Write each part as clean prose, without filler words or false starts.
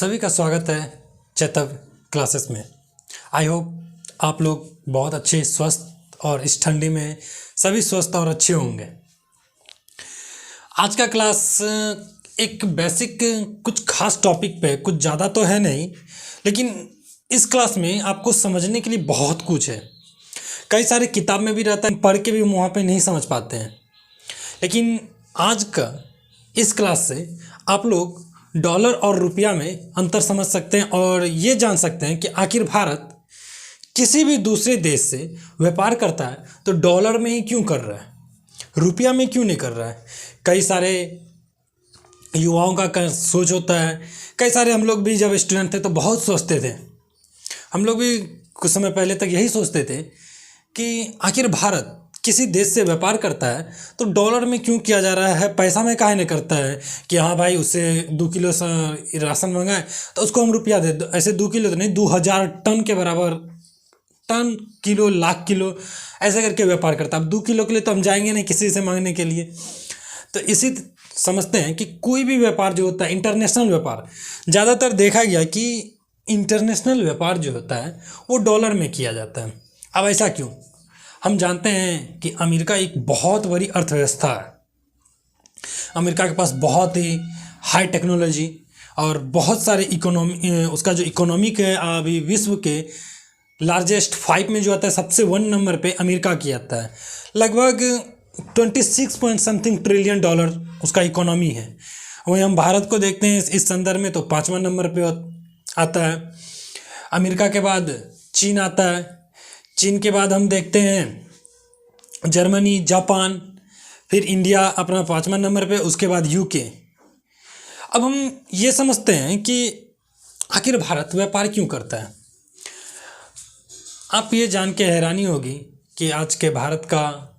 सभी का स्वागत है चेतव क्लासेस में। आई होप आप लोग बहुत अच्छे स्वस्थ और इस ठंडी में सभी स्वस्थ और अच्छे होंगे। आज का क्लास एक बेसिक कुछ खास टॉपिक पे, कुछ ज़्यादा तो है नहीं, लेकिन इस क्लास में आपको समझने के लिए बहुत कुछ है। कई सारे किताब में भी रहता है, पढ़ के भी वहाँ पे नहीं समझ पाते हैं, लेकिन आज का इस क्लास से आप लोग डॉलर और रुपया में अंतर समझ सकते हैं और ये जान सकते हैं कि आखिर भारत किसी भी दूसरे देश से व्यापार करता है तो डॉलर में ही क्यों कर रहा है, रुपया में क्यों नहीं कर रहा है। कई सारे युवाओं का सोच होता है, कई सारे हम लोग भी जब स्टूडेंट थे तो बहुत सोचते थे, हम लोग भी कुछ समय पहले तक यही सोचते थे कि आखिर भारत किसी देश से व्यापार करता है तो डॉलर में क्यों किया जा रहा है, पैसा में काहे नहीं करता है कि हाँ भाई उससे 2 किलो राशन मंगाए तो उसको हम रुपया दे दो। ऐसे 2 किलो तो नहीं, 2000 टन के बराबर, टन किलो लाख किलो ऐसे करके व्यापार करता है। अब 2 किलो के लिए तो हम जाएंगे नहीं किसी से मांगने के लिए। तो इसी समझते हैं कि कोई भी व्यापार जो होता है, इंटरनेशनल व्यापार, ज़्यादातर देखा गया कि इंटरनेशनल व्यापार जो होता है वो डॉलर में किया जाता है। अब ऐसा क्यों? हम जानते हैं कि अमेरिका एक बहुत बड़ी अर्थव्यवस्था है। अमेरिका के पास बहुत ही हाई टेक्नोलॉजी और बहुत सारे उसका जो इकोनॉमिक है अभी विश्व के लार्जेस्ट 5 में जो आता है सबसे 1 नंबर पे अमेरिका की आता है। लगभग 26 पॉइंट समथिंग ट्रिलियन डॉलर उसका इकोनॉमी है। वहीं हम भारत को देखते हैं इस संदर्भ में तो 5वां नंबर पे आता है। अमेरिका के बाद चीन आता है, चीन के बाद हम देखते हैं जर्मनी, जापान, फिर इंडिया अपना 5वां नंबर पे, उसके बाद यूके। अब हम ये समझते हैं कि आखिर भारत व्यापार क्यों करता है। आप ये जान के हैरानी होगी कि आज के भारत का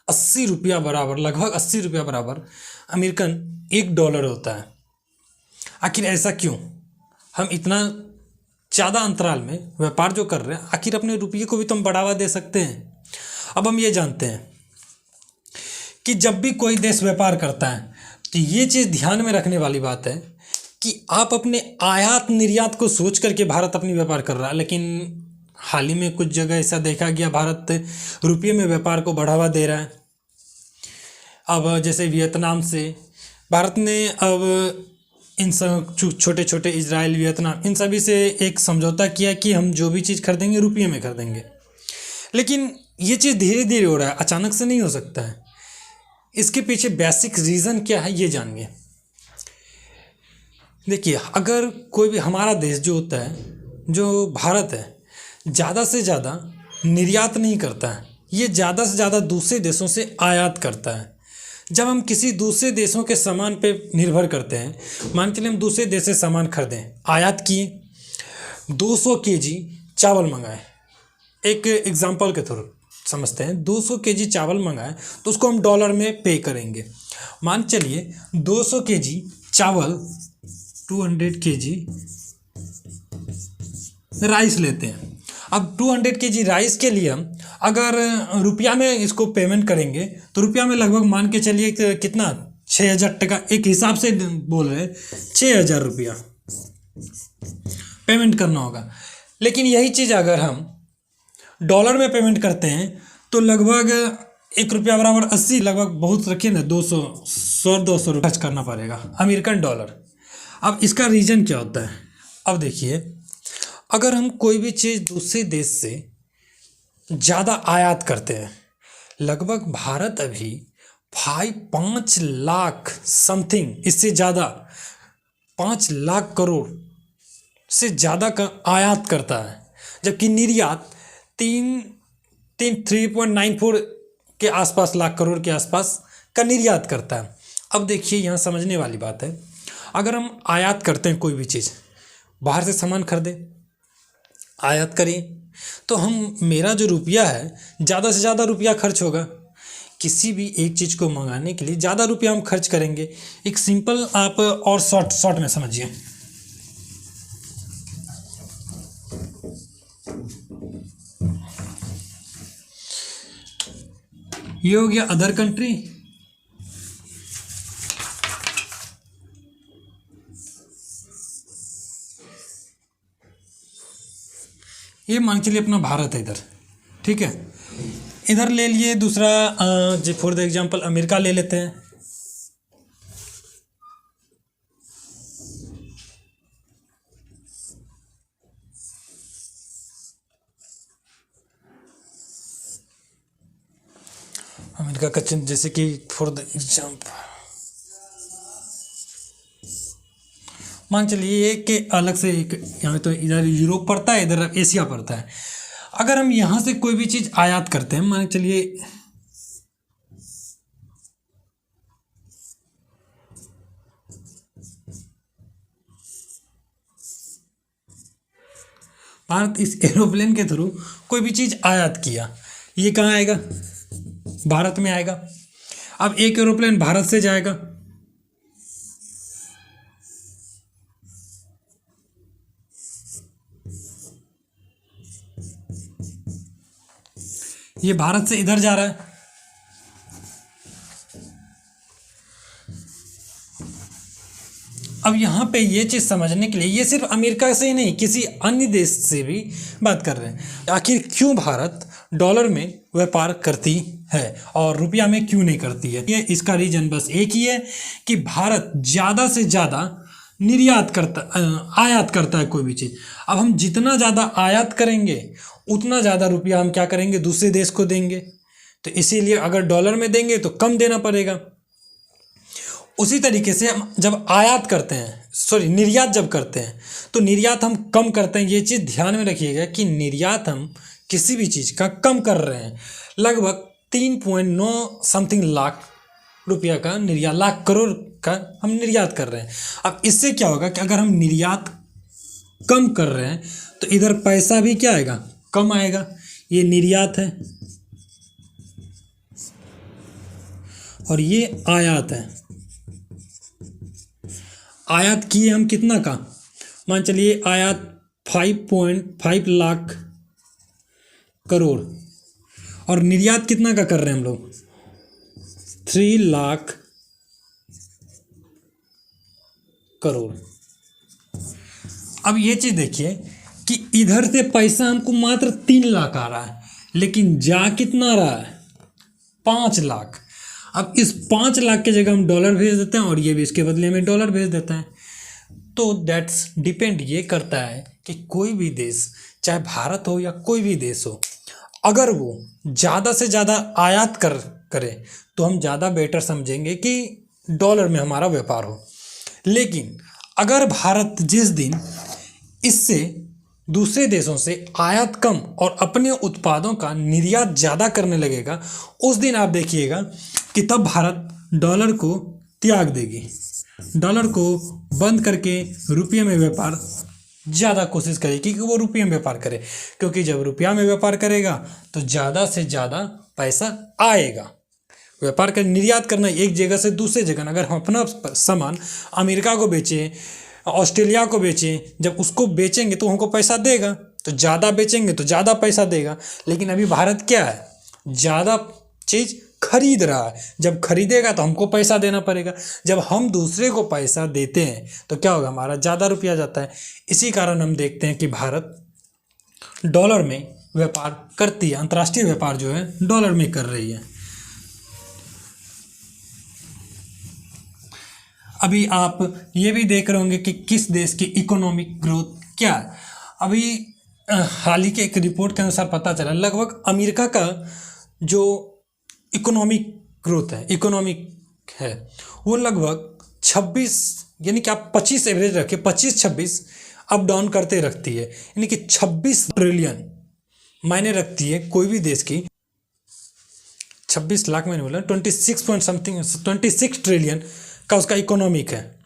80 रुपया बराबर, लगभग 80 रुपया बराबर अमेरिकन $1 होता है। आखिर ऐसा क्यों? हम इतना ज़्यादा अंतराल में व्यापार जो कर रहे हैं, आखिर अपने रुपये को भी तो हम बढ़ावा दे सकते हैं। अब हम ये जानते हैं कि जब भी कोई देश व्यापार करता है तो ये चीज़ ध्यान में रखने वाली बात है कि आप अपने आयात निर्यात को सोच करके भारत अपनी व्यापार कर रहा है, लेकिन हाल ही में कुछ जगह ऐसा देखा गया भारत रुपये में व्यापार को बढ़ावा दे रहा है। अब जैसे वियतनाम से भारत ने अब इन सब छोटे छोटे इजराइल, वियतनाम, इन सभी से एक समझौता किया कि हम जो भी चीज़ खरीदेंगे रुपये में खरीदेंगे। लेकिन ये चीज़ धीरे धीरे हो रहा है, अचानक से नहीं हो सकता है। इसके पीछे बेसिक रीज़न क्या है ये जानिए। देखिए, अगर कोई भी हमारा देश जो होता है, जो भारत है, ज़्यादा से ज़्यादा निर्यात नहीं करता है, ये ज़्यादा से ज़्यादा दूसरे देशों से आयात करता है। जब हम किसी दूसरे देशों के सामान पे निर्भर करते हैं, मान के लिए हम दूसरे देश से सामान खरीदें, आयात किए, 200 केजी चावल मंगाए, एक एग्जांपल के थ्रू समझते हैं, 200 केजी चावल मंगाए तो उसको हम डॉलर में पे करेंगे। मान चलिए 200 केजी चावल, 200 केजी राइस लेते हैं। अब 200 केजी राइस के लिए हम अगर रुपया में इसको पेमेंट करेंगे तो रुपया में लगभग मान के चलिए कितना, 6000 टका, एक हिसाब से बोल रहे हैं 6000 रुपया पेमेंट करना होगा। लेकिन यही चीज़ अगर हम डॉलर में पेमेंट करते हैं तो लगभग 1 रुपया बराबर 80, लगभग बहुत रखिए ना, 200 खर्च करना पड़ेगा अमेरिकन डॉलर। अब इसका रीज़न क्या होता है? अब देखिए, अगर हम कोई भी चीज़ दूसरे देश से ज़्यादा आयात करते हैं, लगभग भारत अभी 5 लाख समथिंग, इससे ज़्यादा 5 लाख करोड़ से ज़्यादा का आयात करता है, जबकि निर्यात 3.94 के आसपास, लाख करोड़ के आसपास का निर्यात करता है। अब देखिए, यहाँ समझने वाली बात है, अगर हम आयात करते हैं कोई भी चीज़, बाहर से सामान खरीदें, आयात करिए, तो हम, मेरा जो रुपया है ज़्यादा से ज़्यादा रुपया खर्च होगा। किसी भी एक चीज़ को मंगाने के लिए ज़्यादा रुपया हम खर्च करेंगे। एक सिंपल आप और शॉर्ट में समझिए, ये हो गया अदर कंट्री, ये मान के चलिए अपना भारत है इधर, ठीक है। इधर ले लिए दूसरा जी फॉर द एग्जांपल अमेरिका ले लेते हैं। अमेरिका का चिन्ह जैसे कि फॉर द एग्जांपल मान चलिए कि अलग से एक यहाँ तो इधर यूरोप पड़ता है, इधर एशिया पड़ता है। अगर हम यहाँ से कोई भी चीज़ आयात करते हैं, मान चलिए भारत इस एरोप्लेन के थ्रू कोई भी चीज़ आयात किया, ये कहाँ आएगा? भारत में आएगा। अब एक एरोप्लेन भारत से जाएगा, ये भारत से इधर जा रहा है। अब यहाँ पे ये चीज़ समझने के लिए, ये सिर्फ अमेरिका से ही नहीं किसी अन्य देश से भी बात कर रहे हैं, आखिर क्यों भारत डॉलर में व्यापार करती है और रुपया में क्यों नहीं करती है। ये इसका रीजन बस एक ही है कि भारत ज़्यादा से ज़्यादा आयात करता है कोई भी चीज़। अब हम जितना ज़्यादा आयात करेंगे उतना ज़्यादा रुपया हम क्या करेंगे? दूसरे देश को देंगे। तो इसीलिए अगर डॉलर में देंगे तो कम देना पड़ेगा। उसी तरीके से हम जब आयात करते हैं, निर्यात जब करते हैं तो निर्यात हम कम करते हैं। ये चीज़ ध्यान में रखिएगा कि निर्यात हम किसी भी चीज़ का कम कर रहे हैं। लगभग 3.9 समथिंग लाख रुपया का निर्यात, लाख करोड़ का हम निर्यात कर रहे हैं। अब इससे क्या होगा कि अगर हम निर्यात कम कर रहे हैं तो इधर पैसा भी क्या आएगा? कम आएगा। ये निर्यात है और ये आयात है। आयात किए हम कितना का? मान चलिए आयात 5.5 लाख करोड़ और निर्यात कितना का कर रहे हैं हम लोग? 3 लाख करोड़। अब ये चीज़ देखिए कि इधर से पैसा हमको मात्र 3 लाख आ रहा है, लेकिन जा कितना रहा है? 5 लाख। अब इस 5 लाख के जगह हम डॉलर भेज देते हैं और ये भी इसके बदले में डॉलर भेज देते हैं। तो दैट्स डिपेंड ये करता है कि कोई भी देश, चाहे भारत हो या कोई भी देश हो, अगर वो ज़्यादा से ज़्यादा आयात करे तो हम ज़्यादा बेटर समझेंगे कि डॉलर में हमारा व्यापार हो। लेकिन अगर भारत जिस दिन इससे दूसरे देशों से आयात कम और अपने उत्पादों का निर्यात ज़्यादा करने लगेगा, उस दिन आप देखिएगा कि तब भारत डॉलर को त्याग देगी, डॉलर को बंद करके रुपये में व्यापार ज़्यादा कोशिश करेगी कि वो रुपये में व्यापार करे। क्योंकि जब रुपया में व्यापार करेगा तो ज़्यादा से ज़्यादा पैसा आएगा। व्यापार का निर्यात करना एक जगह से दूसरे जगह, अगर हम अपना सामान अमेरिका को बेचें, ऑस्ट्रेलिया को बेचें, जब उसको बेचेंगे तो हमको पैसा देगा, तो ज़्यादा बेचेंगे तो ज़्यादा पैसा देगा। लेकिन अभी भारत क्या है? ज़्यादा चीज़ खरीद रहा है। जब खरीदेगा तो हमको पैसा देना पड़ेगा। जब हम दूसरे को पैसा देते हैं तो क्या होगा? हमारा ज़्यादा रुपया जाता है। इसी कारण हम देखते हैं कि भारत डॉलर में व्यापार करती है, अंतर्राष्ट्रीय व्यापार जो है डॉलर में कर रही है। अभी आप ये भी देख रहे होंगे कि किस देश की इकोनॉमिक ग्रोथ क्या है। अभी हाल ही के एक रिपोर्ट के अनुसार पता चला लगभग अमेरिका का जो इकोनॉमिक ग्रोथ है, इकोनॉमिक है, वो लगभग 26, यानी कि आप 25 एवरेज रखें, 25-26 अप डाउन करते रखती है। यानी कि 26 ट्रिलियन मायने रखती है कोई भी देश की। 26 लाख मैंने बोला, 26 पॉइंट समथिंग, 26 ट्रिलियन का उसका इकोनॉमिक है।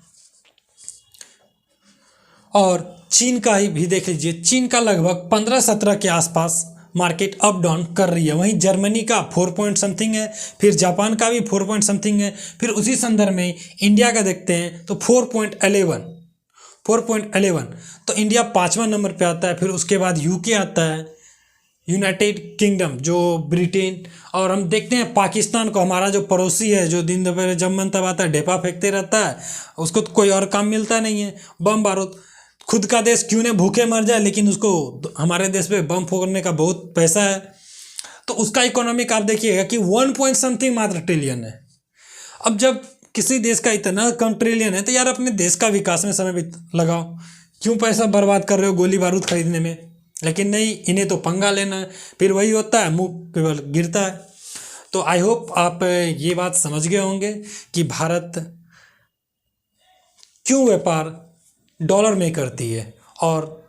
और चीन का ही भी देख लीजिए, चीन का लगभग 15-17 के आसपास मार्केट अप डाउन कर रही है। वहीं जर्मनी का 4 पॉइंट समथिंग है, फिर जापान का भी 4 पॉइंट समथिंग है। फिर उसी संदर्भ में इंडिया का देखते हैं तो 4.11 तो इंडिया 5वां नंबर पे आता है। फिर उसके बाद यूके आता है, यूनाइटेड किंगडम जो ब्रिटेन, और हम देखते हैं पाकिस्तान को, हमारा जो पड़ोसी है, जो दिन दोपहर जब मन तब आता है, ढेपा फेंकते रहता है, उसको तो कोई और काम मिलता नहीं है, बम बारूद। खुद का देश क्यों नहीं भूखे मर जाए, लेकिन उसको हमारे देश पे बम फोड़ने का बहुत पैसा है। तो उसका इकोनॉमिक आप देखिएगा कि 1 पॉइंट समथिंग मात्र ट्रिलियन है। अब जब किसी देश का इतना कम ट्रिलियन है तो यार अपने देश का विकास में समय भी लगाओ, क्यों पैसा बर्बाद कर रहे हो गोली बारूद खरीदने में। लेकिन नहीं, इन्हें तो पंगा लेना है, फिर वही होता है, मुंह केवल गिरता है। तो आई होप आप ये बात समझ गए होंगे कि भारत क्यों व्यापार डॉलर में करती है और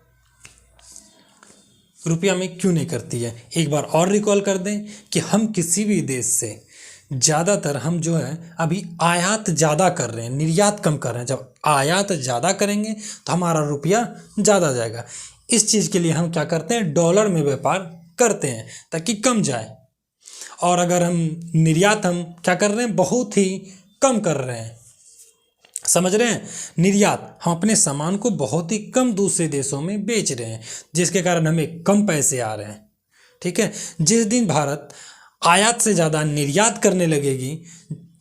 रुपया में क्यों नहीं करती है। एक बार और रिकॉल कर दें कि हम किसी भी देश से ज़्यादातर हम जो है अभी आयात ज़्यादा कर रहे हैं, निर्यात कम कर रहे हैं। जब आयात ज़्यादा करेंगे तो हमारा रुपया ज़्यादा जाएगा। इस चीज़ के लिए हम क्या करते हैं, डॉलर में व्यापार करते हैं ताकि कम जाए। और अगर हम निर्यात हम क्या कर रहे हैं, बहुत ही कम कर रहे हैं। समझ रहे हैं, निर्यात हम अपने सामान को बहुत ही कम दूसरे देशों में बेच रहे हैं, जिसके कारण हमें कम पैसे आ रहे हैं। ठीक है, जिस दिन भारत आयात से ज़्यादा निर्यात करने लगेगी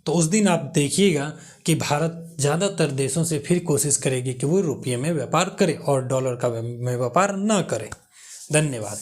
तो उस दिन आप देखिएगा कि भारत ज़्यादातर देशों से फिर कोशिश करेगी कि वो रुपये में व्यापार करे और डॉलर का में व्यापार ना करे। धन्यवाद।